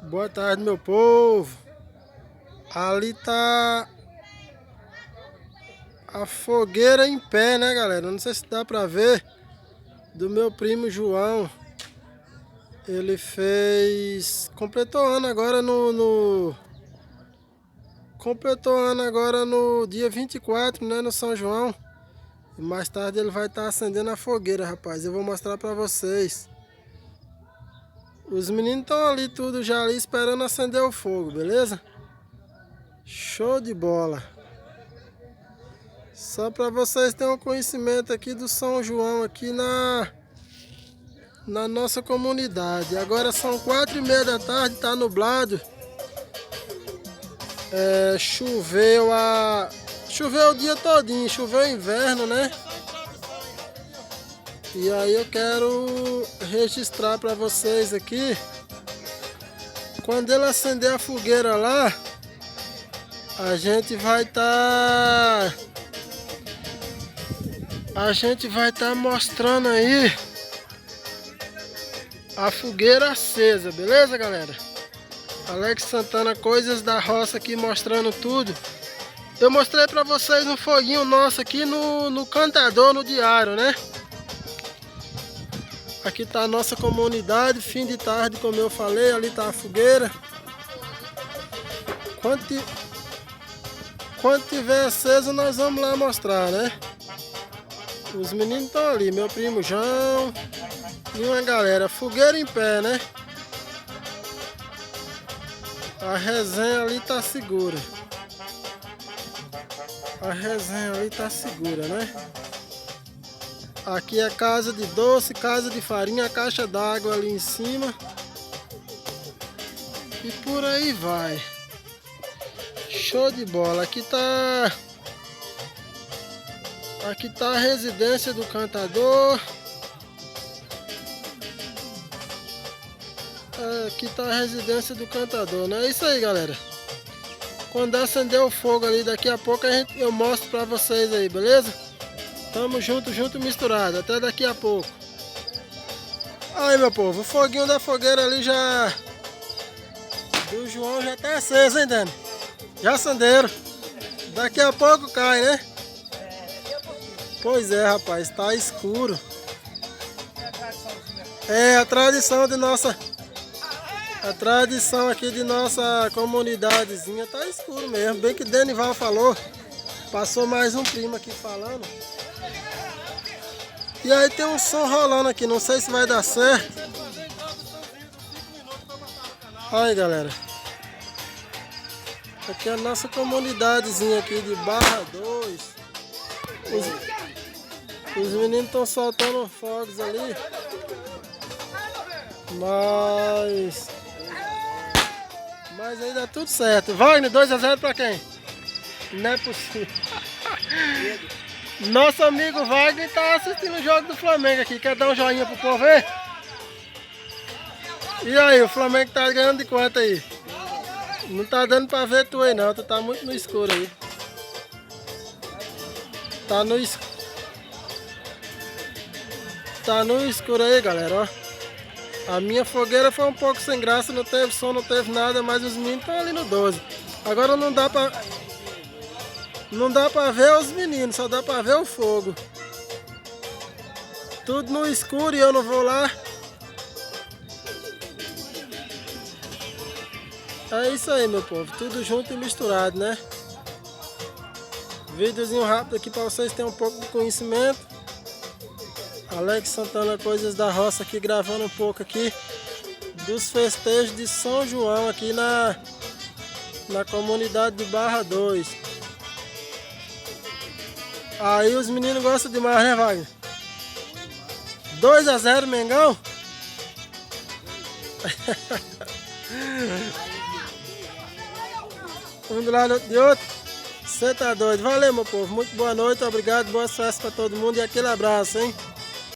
Boa tarde, meu povo. Ali tá a fogueira em pé, né, galera? Não sei se dá pra ver. Do meu primo João. Ele fez... Completou ano agora Completou ano agora no dia 24, né, no São João. E mais tarde ele vai estar acendendo a fogueira, rapaz. Eu vou mostrar pra vocês. Os meninos estão ali tudo já ali esperando acender o fogo, beleza? Show de bola! Só para vocês terem um conhecimento aqui do São João aqui na nossa comunidade. Agora são 4h30 da tarde, tá nublado. Choveu o dia todinho, choveu inverno, né? E aí eu quero registrar para vocês aqui. Quando ele acender a fogueira lá, a gente vai estar mostrando aí a fogueira acesa, beleza, galera? Alex Santana, Coisas da Roça aqui mostrando tudo. Eu mostrei pra vocês um foguinho nosso aqui no Cantador, no diário, né? Aqui tá a nossa comunidade, fim de tarde, como eu falei, ali tá a fogueira. Quando tiver aceso, nós vamos lá mostrar, né? Os meninos estão ali, meu primo João e uma galera. Fogueira em pé, né? A resenha ali tá segura. A resenha ali tá segura, né? Aqui é casa de doce, casa de farinha, caixa d'água ali em cima. E por aí vai. Show de bola. Aqui tá a residência do Cantador. Aqui tá a residência do Cantador, né? É isso aí, galera. Quando acender o fogo ali, daqui a pouco eu mostro pra vocês aí, beleza? Tamo junto e misturado. Até daqui a pouco. Aí, meu povo, o foguinho da fogueira ali do João já tá aceso, hein, Dani? Já acenderam. Daqui a pouco cai, né? Pois é, rapaz, tá escuro. É a tradição de nossa... A tradição aqui de nossa comunidadezinha tá escuro mesmo. Bem que Denival falou. Passou mais um primo aqui falando. E aí tem um som rolando aqui, não sei se vai dar certo. Aí, galera. Aqui é a nossa comunidadezinha aqui de Barra 2. Os meninos estão soltando fogos ali. Mas aí dá tudo certo. Wagner, 2-0 pra quem? Não é possível. Nosso amigo Wagner tá assistindo o jogo do Flamengo aqui. Quer dar um joinha pro povo ver? E aí, o Flamengo tá ganhando de quanto aí? Não tá dando pra ver tu aí não, tu tá muito no escuro aí. Tá no escuro aí, galera, ó. A minha fogueira foi um pouco sem graça, não teve som, não teve nada, mas os meninos estão ali no 12. Agora não dá pra ver os meninos, só dá pra ver o fogo. Tudo no escuro e eu não vou lá. É isso aí, meu povo, tudo junto e misturado, né? Videozinho rápido aqui pra vocês terem um pouco de conhecimento. Alex Santana, Coisas da Roça aqui, gravando um pouco aqui dos festejos de São João aqui na comunidade de Barra 2. Aí os meninos gostam demais, né, Wagner? 2-0, Mengão? Um do lado de outro. Você tá doido. Valeu, meu povo. Muito boa noite, obrigado, boa festas pra todo mundo e aquele abraço, hein?